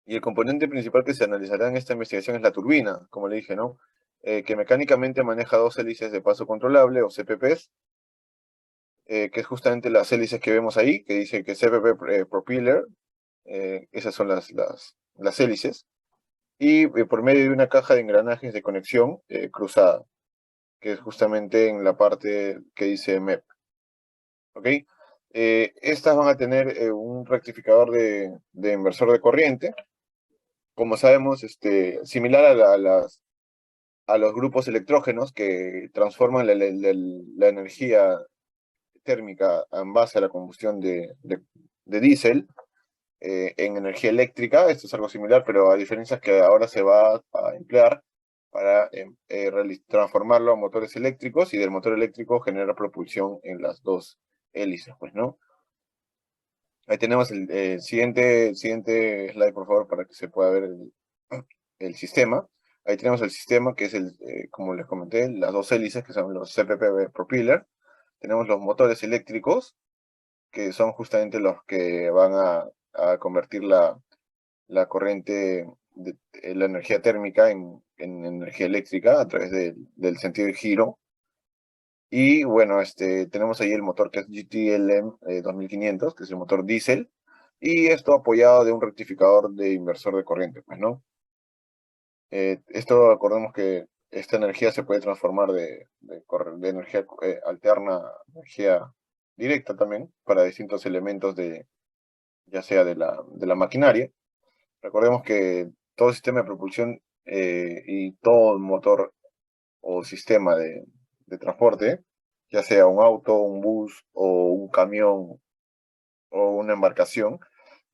Y el componente principal que se analizará en esta investigación es la turbina, como le dije, ¿no? Que mecánicamente maneja dos hélices de paso controlable, o CPPs, que es justamente las hélices que vemos ahí, que dice que CPP Propeller. Esas son las hélices. Y por medio de una caja de engranajes de conexión cruzada, que es justamente en la parte que dice MEP. ¿Ok? Estas van a tener un rectificador de inversor de corriente, como sabemos, similar a los grupos electrógenos que transforman la energía térmica en base a la combustión de diésel en energía eléctrica. Esto es algo similar, pero a diferencia es que ahora se va a emplear para transformarlo a motores eléctricos y del motor eléctrico generar propulsión en las dos hélices, pues, ¿no? Ahí tenemos el siguiente slide, por favor, para que se pueda ver el sistema. Ahí tenemos el sistema, que es como les comenté, las dos hélices, que son los CPP Propeller. Tenemos los motores eléctricos, que son justamente los que van a convertir la corriente, la energía térmica en energía eléctrica a través del sentido de giro. Y bueno, tenemos ahí el motor que es GTLM 2500, que es el motor diésel, y esto apoyado de un rectificador de inversor de corriente, pues, ¿no? Esto, acordemos que esta energía se puede transformar de energía alterna a energía directa también, para distintos elementos ya sea de la maquinaria. Recordemos que todo sistema de propulsión y todo motor o sistema de transporte, ya sea un auto, un bus o un camión o una embarcación,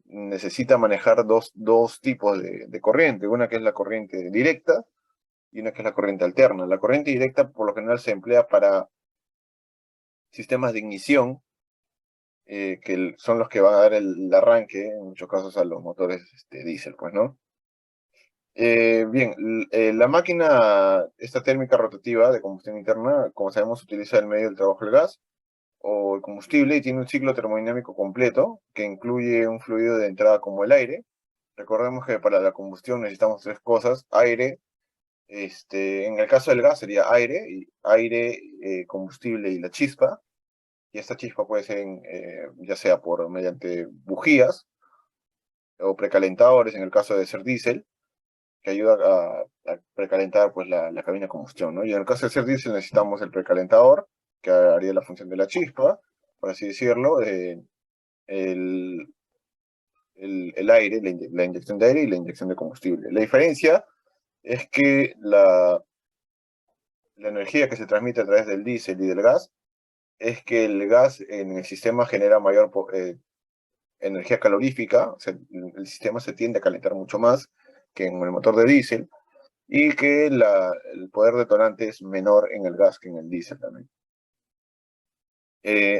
necesita manejar dos tipos de corriente. Una que es la corriente directa y una que es la corriente alterna. La corriente directa por lo general se emplea para sistemas de ignición, que son los que van a dar el arranque, en muchos casos, a los motores diésel, pues, ¿no? Bien, la máquina, esta térmica rotativa de combustión interna, como sabemos, utiliza el medio del trabajo del gas o el combustible y tiene un ciclo termodinámico completo que incluye un fluido de entrada como el aire. Recordemos que para la combustión necesitamos tres cosas: aire, en el caso del gas sería aire, combustible y la chispa. Y esta chispa puede ser ya sea mediante bujías o precalentadores, en el caso de ser diésel, que ayuda a precalentar pues, la cabina de combustión, ¿no? Y en el caso de ser diésel necesitamos el precalentador, que haría la función de la chispa, por así decirlo, el, el aire, la inyección de aire y la inyección de combustible. La diferencia es que la energía que se transmite a través del diésel y del gas es que el gas en el sistema genera mayor energía calorífica, o sea, el sistema se tiende a calentar mucho más que en el motor de diésel, y que el poder detonante es menor en el gas que en el diésel también.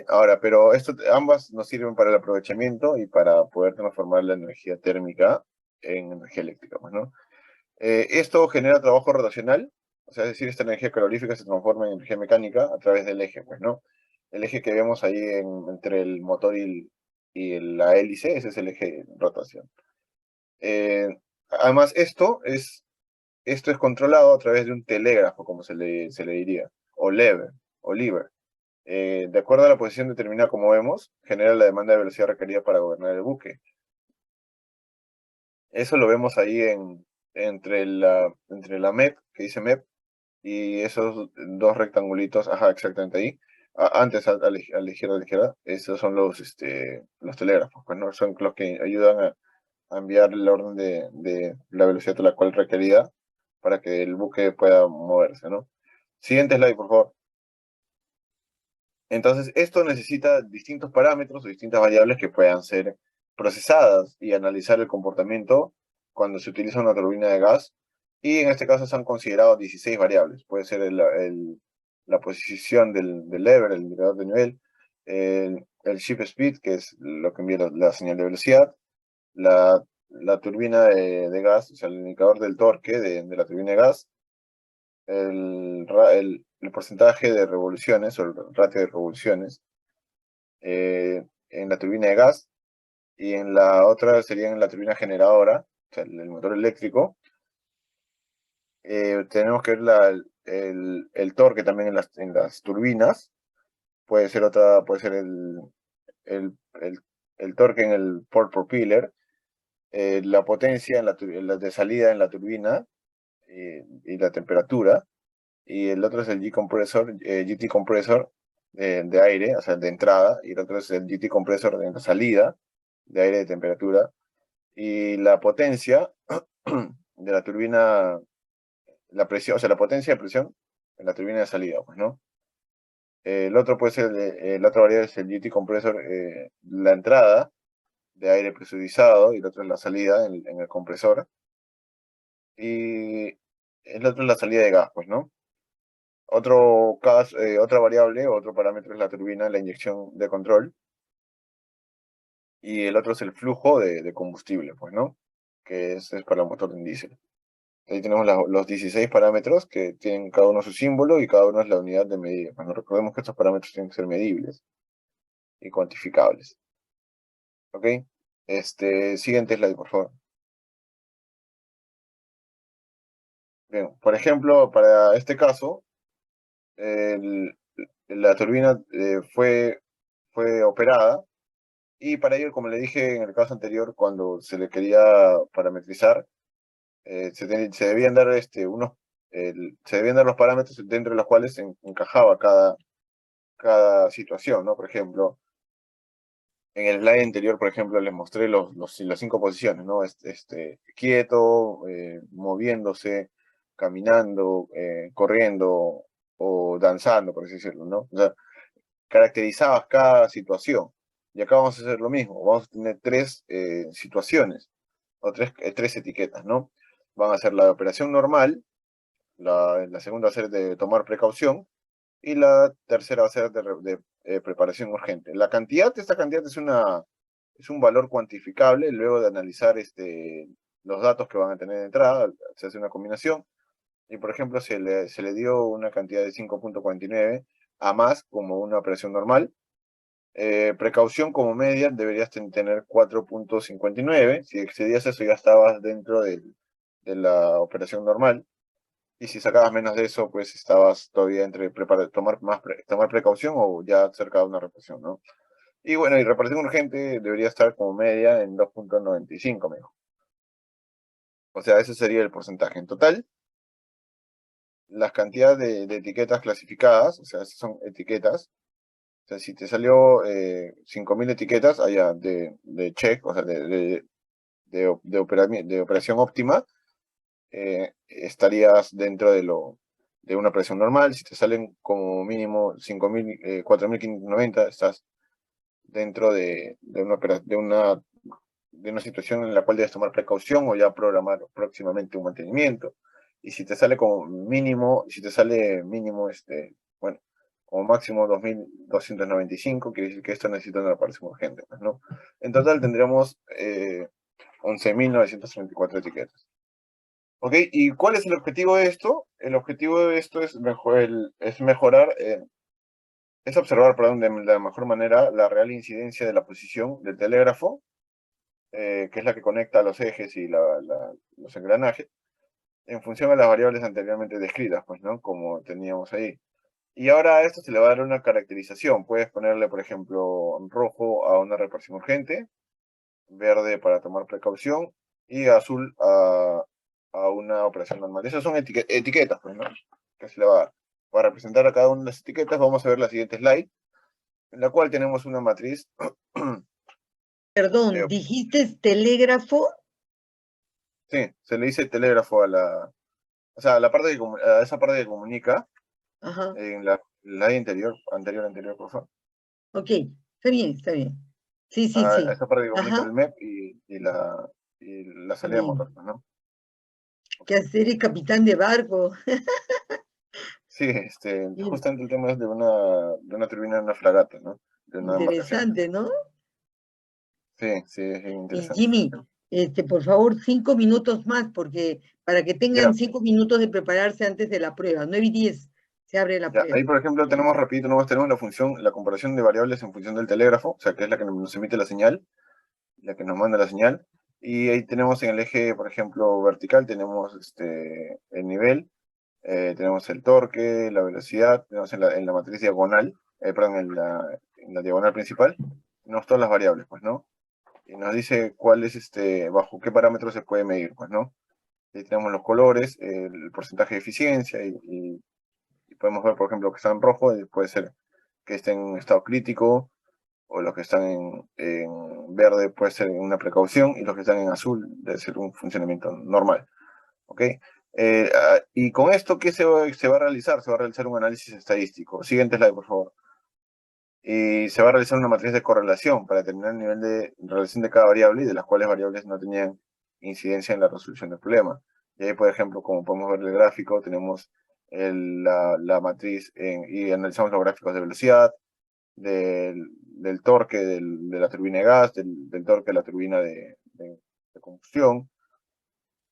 Ahora, pero ambas nos sirven para el aprovechamiento y para poder transformar la energía térmica en energía eléctrica, pues, ¿no? Esto genera trabajo rotacional, o sea, es decir, esta energía calorífica se transforma en energía mecánica a través del eje, pues, ¿no? El eje que vemos ahí entre el motor y la hélice, ese es el eje de rotación. Además, esto es controlado a través de un telégrafo, como se le diría, o lever. De acuerdo a la posición determinada, como vemos, genera la demanda de velocidad requerida para gobernar el buque. Eso lo vemos ahí entre la MEP, que dice MEP, y esos dos rectangulitos, ajá, exactamente ahí. Antes, a la izquierda, esos son los telégrafos, pues, ¿no? Son los que ayudan a enviar el orden de la velocidad a la cual requerida para que el buque pueda moverse, ¿no? Siguiente slide, por favor. Entonces, esto necesita distintos parámetros o distintas variables que puedan ser procesadas y analizar el comportamiento cuando se utiliza una turbina de gas. Y en este caso se han considerado 16 variables. Puede ser la posición del lever, el indicador de nivel, el ship speed, que es lo que envía la señal de velocidad, la turbina de gas, o sea, el indicador del torque de la turbina de gas, el porcentaje de revoluciones o el ratio de revoluciones en la turbina de gas, y en la otra sería en la turbina generadora, o sea, el motor eléctrico. Tenemos que ver el torque también en las turbinas. Puede ser el torque en el port propeller, la potencia en la de salida en la turbina, y la temperatura. Y el otro es el GT compresor de aire, o sea, de entrada, y el otro es el GT compresor de salida, de aire de temperatura. Y la potencia de la turbina, la presión, o sea, la potencia de presión en la turbina de salida, pues, ¿no? El otro puede ser, la otra variable es el GT compresor, la entrada de aire presurizado, y el otro es la salida en el compresor. Y el otro es la salida de gas, pues, ¿no? Otra variable, otro parámetro es la turbina, la inyección de control. Y el otro es el flujo de combustible, pues, ¿no? Que es para el motor de diésel. Ahí tenemos los 16 parámetros que tienen cada uno su símbolo y cada uno es la unidad de medida. Bueno, recordemos que estos parámetros tienen que ser medibles y cuantificables. ¿Ok? Siguiente slide, por favor. Bien, por ejemplo, para este caso, la turbina fue operada, y para ello, como le dije en el caso anterior, cuando se le quería parametrizar, se debían dar se debían dar los parámetros dentro de los cuales encajaba cada situación, ¿no? Por ejemplo, en el slide anterior, por ejemplo, les mostré las 5 posiciones, ¿no? Quieto, moviéndose, caminando, corriendo o danzando, por así decirlo, ¿no? O sea, caracterizabas cada situación. Y acá vamos a hacer lo mismo. Vamos a tener 3 situaciones o tres etiquetas, ¿no? Van a ser la de operación normal, la segunda va a ser de tomar precaución, y la tercera va a ser de preparación urgente. Esta cantidad es un valor cuantificable luego de analizar los datos que van a tener de entrada, se hace una combinación, y por ejemplo se le dio una cantidad de 5.49 a más como una operación normal. Precaución como media deberías tener 4.59, si excedías eso ya estabas dentro de la operación normal, y si sacabas menos de eso, pues estabas todavía entre tomar precaución o ya cerca de una represión, ¿no? Y bueno, y reparación urgente debería estar como media en 2.95 mejor. O sea, ese sería el porcentaje. En total, las cantidades de etiquetas clasificadas, o sea, esas son etiquetas. O sea, si te salió 5.000 etiquetas allá de check, o sea, de operación óptima, estarías dentro de una operación normal. Si te salen como mínimo 4.590, estás dentro de una situación en la cual debes tomar precaución o ya programar próximamente un mantenimiento. Y si te sale como mínimo, bueno, como máximo 2.295, quiere decir que esto necesita una reparación urgente, pues, ¿no? En total tendríamos 11.934 etiquetas. ¿Ok? ¿Y cuál es el objetivo de esto? El objetivo de esto es mejorar, es observar, perdón, de la mejor manera la real incidencia de la posición del telégrafo, que es la que conecta los ejes y los engranajes, en función de las variables anteriormente descritas, pues, ¿no? Como teníamos ahí. Y ahora a esto se le va a dar una caracterización. Puedes ponerle, por ejemplo, rojo a una reparación urgente, verde para tomar precaución, y azul a una operación normal. Esas son etiquetas, pues, ¿no? Que se le va a dar. Para representar a cada una de las etiquetas, vamos a ver la siguiente slide, en la cual tenemos una matriz. Perdón, ¿dijiste telégrafo? Sí, se le dice telégrafo o sea, a esa parte que comunica Ajá. en la slide anterior, por favor. Ok, está bien, está bien. Sí, sí, A sí. esa parte que comunica Ajá. el MEP y la salida de Bien. motor, ¿no? ¿Qué hacer el capitán de barco? Sí, Bien, justamente el tema es de una turbina de una fragata, ¿no? De una embarcación. interesante, ¿no? Sí, sí, es bien Y interesante. Jimmy, por favor, 5 minutos más, porque para que tengan Ya, 5 minutos de prepararse antes de la prueba. 9:10 se abre la ya. prueba. Ahí, por ejemplo, tenemos, rapidito, nomás tenemos la comparación de variables en función del telégrafo, o sea, que es la que nos emite la señal, la que nos manda la señal. Y ahí tenemos en el eje, por ejemplo, vertical, tenemos el nivel, tenemos el torque, la velocidad, tenemos en la matriz diagonal, perdón, en la diagonal principal, tenemos todas las variables, pues, ¿no? Y nos dice cuál es, bajo qué parámetros se puede medir, pues, ¿no? Ahí tenemos los colores, el porcentaje de eficiencia, y podemos ver, por ejemplo, que está en rojo, y puede ser que esté en estado crítico, o los que están en verde puede ser una precaución, y los que están en azul debe ser un funcionamiento normal. ¿Ok? Y con esto, ¿qué se va a realizar? Se va a realizar un análisis estadístico. Siguiente slide, por favor. Y se va a realizar una matriz de correlación para determinar el nivel de relación de cada variable y de las cuales variables no tenían incidencia en la resolución del problema. Y ahí, por ejemplo, como podemos ver en el gráfico, tenemos la matriz y analizamos los gráficos de velocidad, del torque de la turbina de gas, del torque de la turbina de combustión,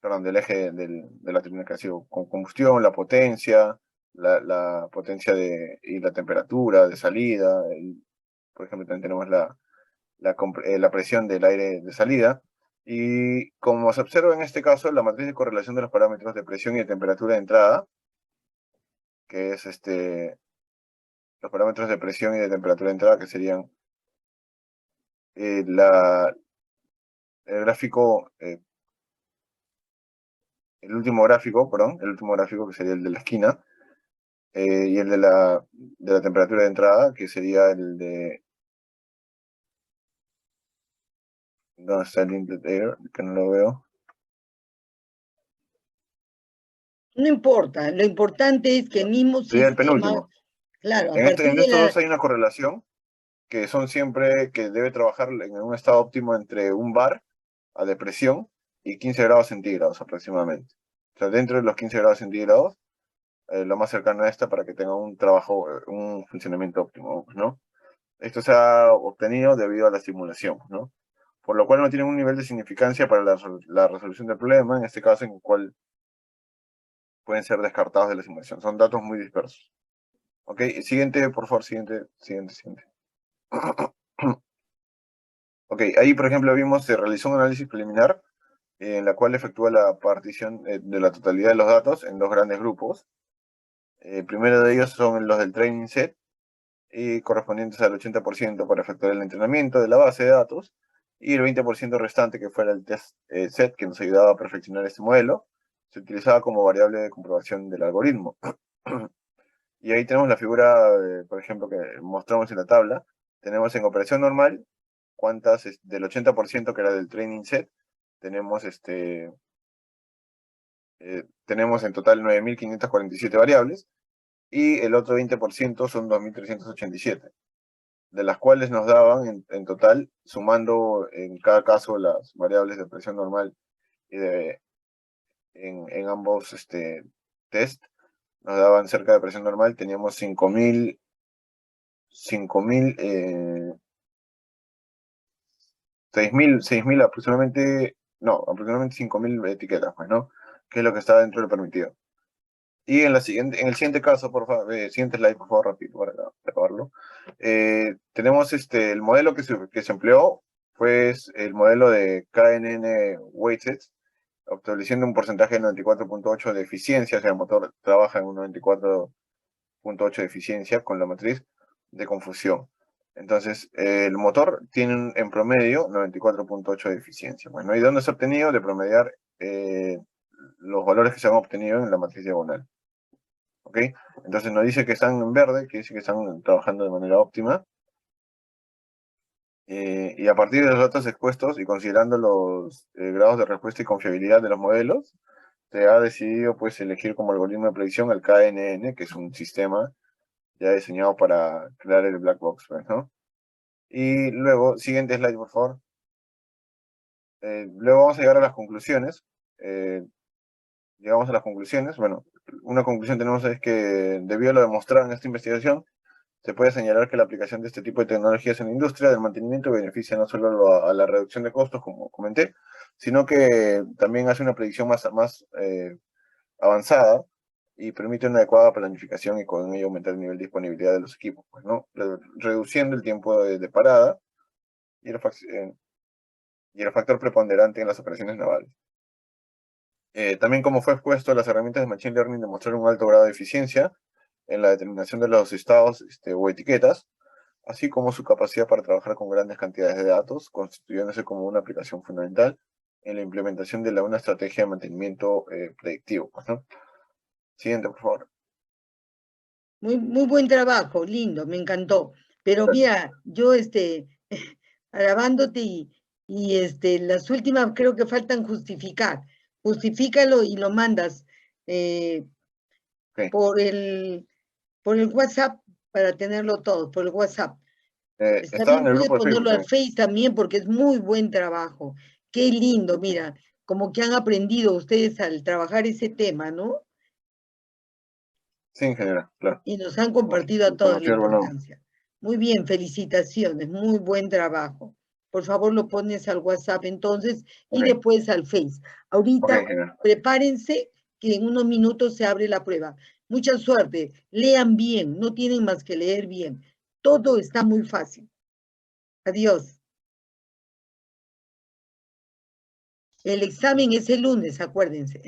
perdón, del eje de la turbina que ha sido con combustión, la potencia, la potencia y la temperatura de salida. Por ejemplo, también tenemos la presión del aire de salida. Y como se observa en este caso, la matriz de correlación de los parámetros de presión y de temperatura de entrada, que es los parámetros de presión y de temperatura de entrada, que serían el gráfico, el último gráfico que sería el de la esquina, y el de la temperatura de entrada, que sería el de... ¿Dónde está el inlet air? Que no lo veo. No importa, lo importante es que el mismo Sería el sistema, penúltimo. claro, a En, partir en de estos dos la... hay una correlación, que son siempre que debe trabajar en un estado óptimo entre un bar a depresión y 15 grados centígrados aproximadamente. O sea, dentro de los 15 grados centígrados lo más cercano a esta para que tenga un trabajo, un funcionamiento óptimo, ¿no? Esto se ha obtenido debido a la simulación, ¿no? Por lo cual no tiene un nivel de significancia para la resolución del problema, en este caso en el cual pueden ser descartados de la simulación. Son datos muy dispersos. Ok, siguiente, por favor, siguiente. Ok, ahí por ejemplo vimos, se realizó un análisis preliminar en la cual efectúa la partición de la totalidad de los datos en dos grandes grupos. El primero de ellos son los del training set, y correspondientes al 80% para efectuar el entrenamiento de la base de datos, y el 20% restante, que fuera el test set, que nos ayudaba a perfeccionar este modelo, se utilizaba como variable de comprobación del algoritmo. Y ahí tenemos la figura, por ejemplo, que mostramos en la tabla. Tenemos en operación normal, cuántas, del 80% que era del training set, tenemos en total 9.547 variables, y el otro 20% son 2.387, de las cuales nos daban en total, sumando en cada caso las variables de operación normal y en ambos test, nos daban cerca de operación normal, teníamos 6.000 aproximadamente, no, aproximadamente 5.000 etiquetas, pues, ¿no? Que es lo que está dentro del permitido. Y en el siguiente caso, por favor, siguiente slide, por favor, rápido, para acabarlo. Tenemos el modelo que se empleó, pues el modelo de KNN Weighted, estableciendo un porcentaje de 94.8 de eficiencia, o sea, el motor trabaja en un 94.8 de eficiencia con la matriz de confusión. Entonces, el motor tiene en promedio 94.8 de eficiencia. Bueno, ¿y dónde se ha obtenido? De promediar los valores que se han obtenido en la matriz diagonal. ¿Ok? Entonces nos dice que están en verde, que dice que están trabajando de manera óptima. Y a partir de los datos expuestos y considerando los grados de respuesta y confiabilidad de los modelos, se ha decidido pues elegir como algoritmo de predicción el KNN, que es un sistema ya diseñado para crear el black box, pues, ¿no? Y luego, siguiente slide, por favor. Luego vamos a llegar a las conclusiones. Llegamos a las conclusiones. Bueno, una conclusión tenemos es que, debido a lo demostrado en esta investigación, se puede señalar que la aplicación de este tipo de tecnologías en la industria del mantenimiento beneficia no solo a la reducción de costos, como comenté, sino que también hace una predicción más avanzada y permite una adecuada planificación y con ello aumentar el nivel de disponibilidad de los equipos, pues, ¿no? Reduciendo el tiempo de parada y el factor preponderante en las operaciones navales. También, como fue expuesto, las herramientas de Machine Learning demostraron un alto grado de eficiencia en la determinación de los estados o etiquetas, así como su capacidad para trabajar con grandes cantidades de datos, constituyéndose como una aplicación fundamental en la implementación de una estrategia de mantenimiento predictivo, pues, ¿no? Siguiente, por favor. Muy, muy buen trabajo, lindo, me encantó. Pero mira, yo alabándote y las últimas creo que faltan justificar. Justifícalo y lo mandas Okay. por el WhatsApp para tenerlo todo, por el WhatsApp. Está Estaba en bien, el puede grupo de ponerlo Facebook. al Face también porque es muy buen trabajo. Qué lindo, mira, como que han aprendido ustedes al trabajar ese tema, ¿no? Sí, ingeniera, claro. Y nos han compartido a todos la Conocí algo nuevo. importancia. Muy bien, felicitaciones, muy buen trabajo. Por favor, lo pones al WhatsApp entonces y Okay. después al Face. Ahorita, ingeniera. prepárense que en unos minutos se abre la prueba. Mucha suerte, lean bien, no tienen más que leer bien. Todo está muy fácil. Adiós. El examen es el lunes, acuérdense.